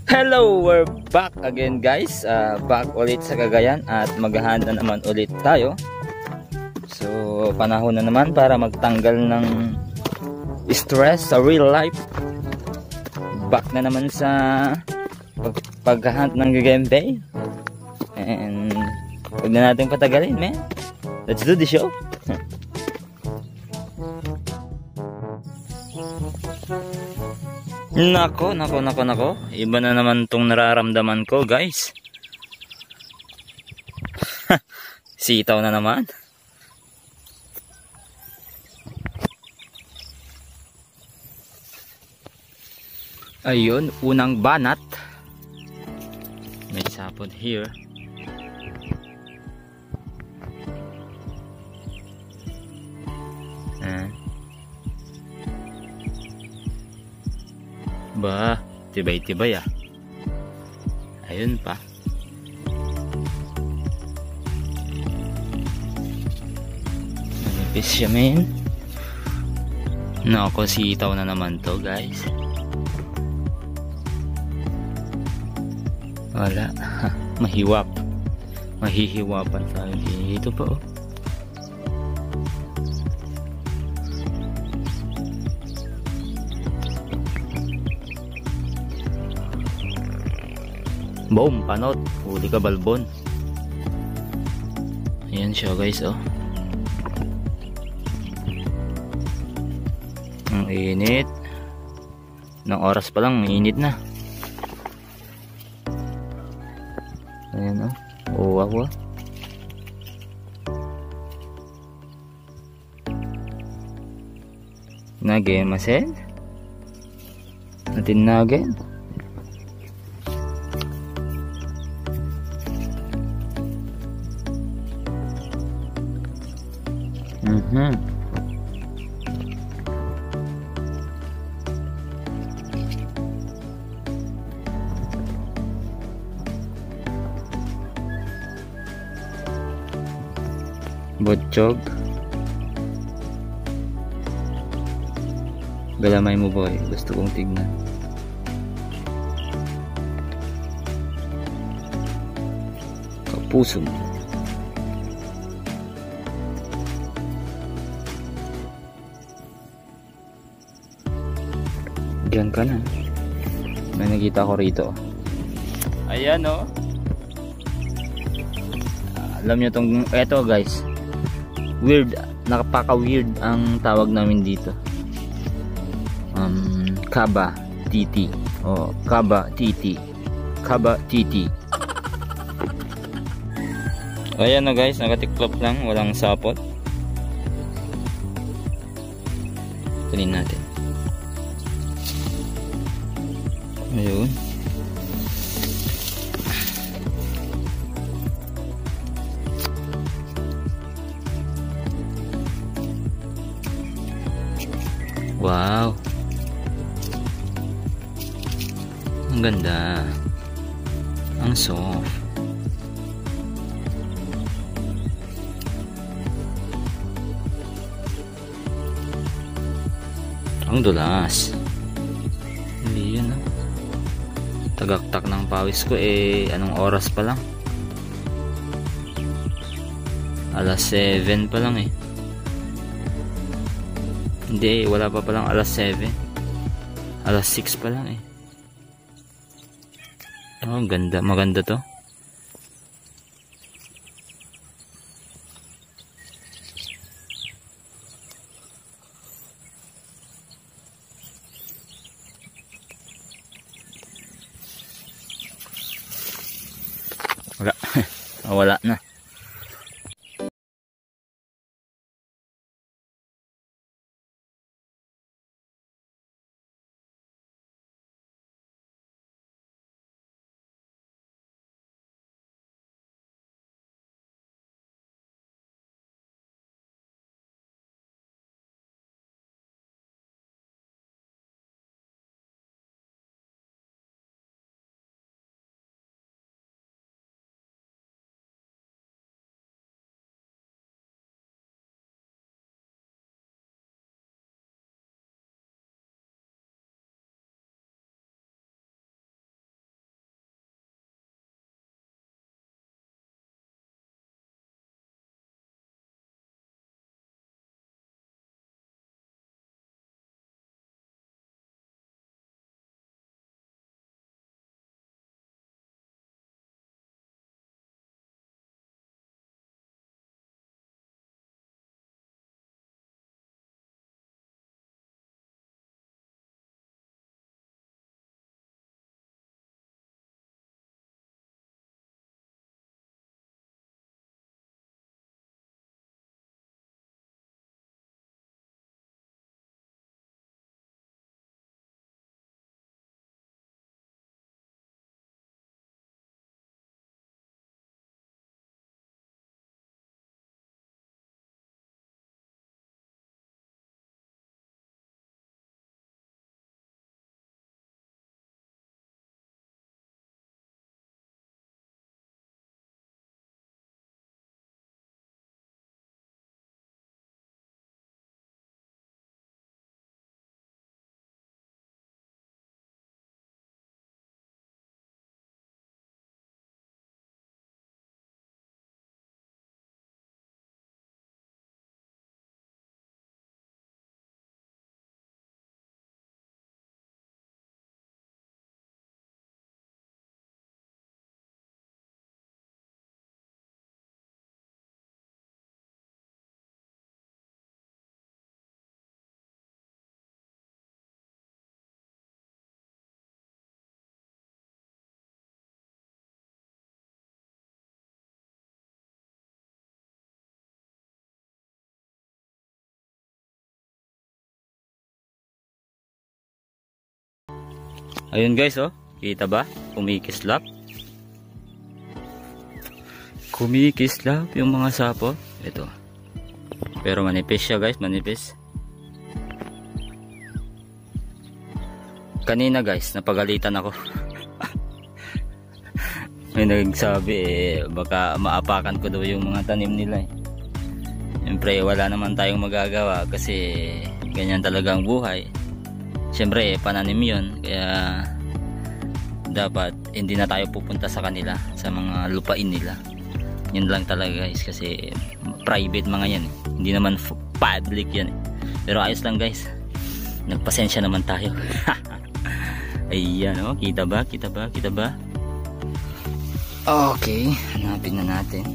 Hello, we're back again guys. Back ulit sa Cagayan at maghahanda naman ulit tayo. So, panahon na naman para magtanggal ng stress sa real life. Back na naman sa paghahunt ng gameplay. And huwag na natin patagalin, man. Let's do the show. Nako. Iba na naman tong nararamdaman ko, guys. Sitaw na naman. Ayun, unang banat. May sapod here. Ba, tibay-tibay ah. Ayun pa. Manipis siya, men. Nako, sitaw na naman to, guys. Wala. Mahiwap. Mahihiwapan tayo dito pa, oh. Boom, panot. Huli ka, balbon. Ayan siya, guys, oh. Ang init. Ng oras pa lang, init na. Ayan, oh. Uwa. Nagin, masen? Natin nagin. Botchog. Galamay mo, boy. Gusto kong tignan. Kapuso mo. Diyan ka na. May nakita ko rito. Ayan, oh. Alam nyo tong, eto guys, weird, nakapaka-weird ang tawag namin dito. Kaba titi. Oh, kaba titi. Kaba titi. Ayan na guys, nakatiklop lang, walang sapot. Tunin natin. Ayun. Wow. Ang ganda. Ang soft. Ang dulas. Hindi yun, ah. Tagaktak ng pawis ko, eh anong oras pa lang? Alas 7 pa lang, eh. Hindi, wala pa palang alas 7. Alas 6 pa lang, eh. Oh, ganda, maganda to. Wala na. Ayun guys, oh. Kita ba? Kumikislap. Kumikislap yung mga sapot. Ito. Pero manipis siya guys, manipis. Kanina guys, napagalitan ako. May nagsabi baka maapakan ko daw yung mga tanim nila eh. Siyempre wala naman tayong magagawa kasi ganyan talaga ang buhay. Siyempre pananim yun, kaya dapat hindi na tayo pupunta sa kanila, sa mga lupain nila. Yun lang talaga guys, kasi private mga yan eh. Hindi naman public yan eh. Pero ayos lang guys, nagpasensya naman tayo. Ayan oh, kita ba? Kita ba? Kita ba? Okay, hanapin na natin.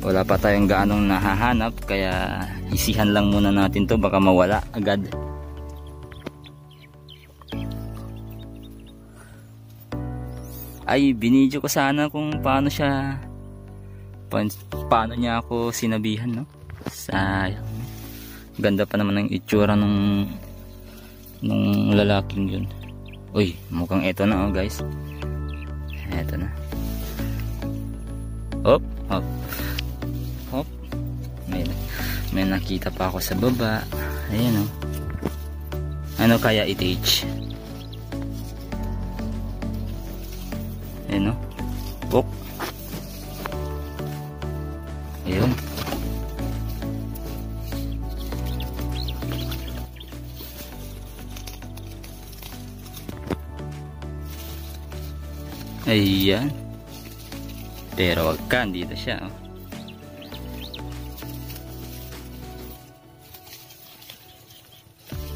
Wala pa tayong gaanong nahahanap, kaya isihan lang muna natin to, baka mawala agad. Ay, binidyo ko sana kung paano siya, paano niya ako sinabihan, no? Sayang. Ganda pa naman ng itsura nung lalaking yun. Uy, mukhang eto na oh guys. Eto na. Hop, hop, hop. May nakita pa ako sa baba. Ayan oh. Ano kaya itage? Ayan oh. Pok. Ayun. Ayan. Pero wag ka, dito siya oh.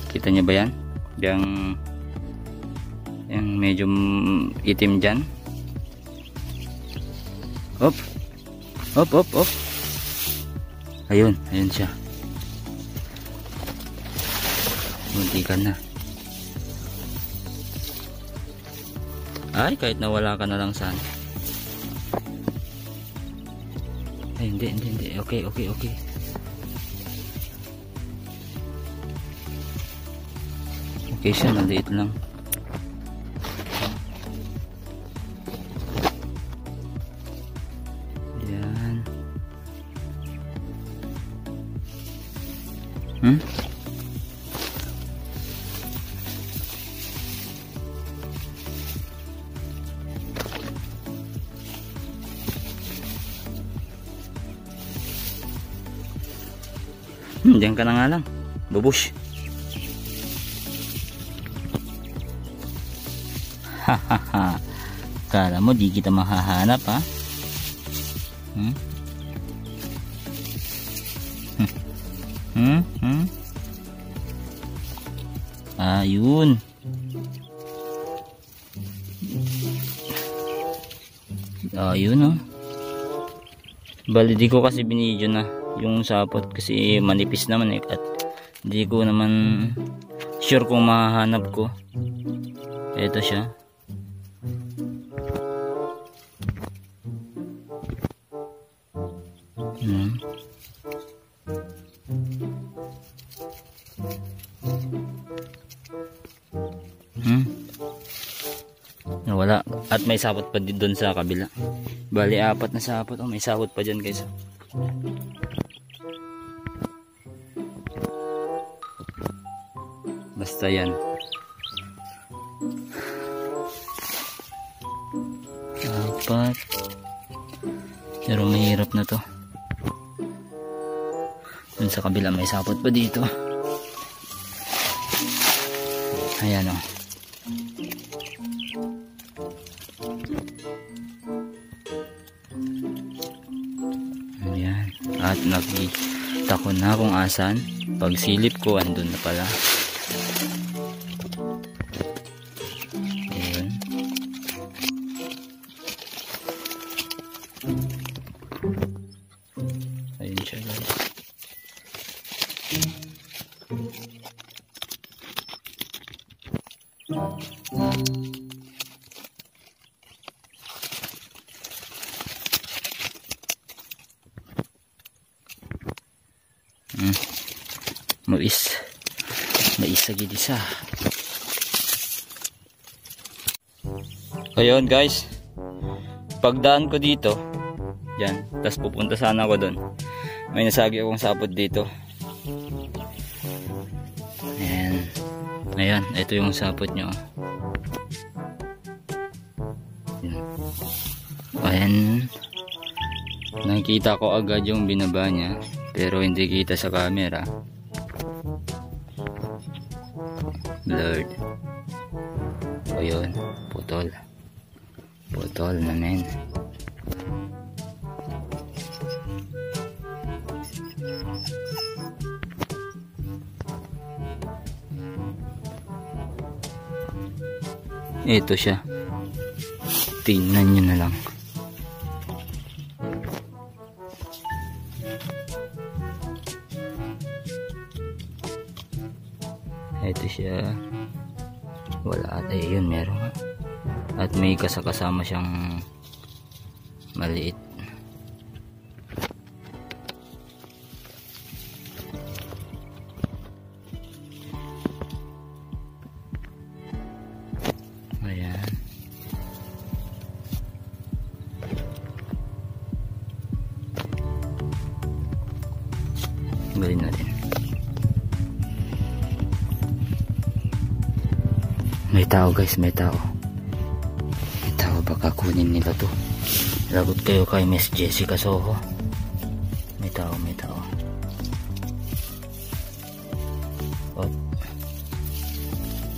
Kita niyo ba yan? Yung medyo itim dyan. Hop. Hop, hop, hop. Ayun, ayun siya. Muntikan na. Ay, kahit nawala ka na lang sana. Ay, hindi. Okay. Okay siya, maliit lang. Yan. Diyan ka na nga lang. Babush. Hahaha. Kala mo di kita mahahanap ha? Ayun. Ayun oh. Bali di ko kasi binidyo na yung sapot kasi manipis naman eh, at hindi ko naman sure kung mahahanap ko. Ito siya. Wala. At may sapot pa din doon sa kabila. Bali 4 na sapot. Oh, may sapot pa dyan guys. Basta yan. 4. Pero mahirap na to. Doon sa kabila may sapot pa dito. Ayan o. Ayan. At nakita ko na kung asan. Pag silip ko, andun na pala. Ayan. Ayun siya guys. Mais lagi isa. Ayun guys, pagdaan ko dito, yan, tas pupunta sana ako doon. May nasagi akong sapot dito. Ayan, ito yung sapot nyo. Ayan, nakikita ko agad yung binaba niya, pero hindi kita sa camera. Blurred. O yun, putol na men. Ito siya, tingnan nyo na lang. Ito siya, wala at ayun, meron at may kasama siyang maliit. Ayan, galing natin. May tao guys, may tao. Baka kunin nila to. Lagot kayo kay Miss Jessica Soho. May tao. Oh.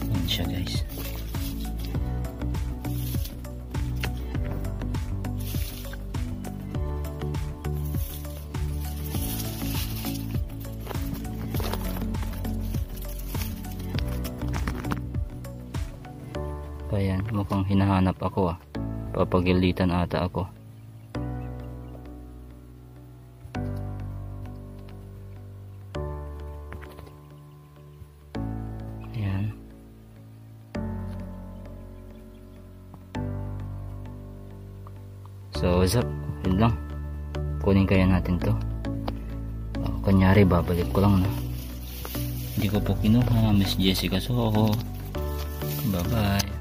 Yan siya guys. Ayan, mukhang hinahanap ako ah. Papagilitan ata ako. Ayan. So what's up? Yun lang. Kunin kaya natin to. Kunyari babalik ko lang na. Hindi ko po kinuha Miss Jessica Soho. Bye bye.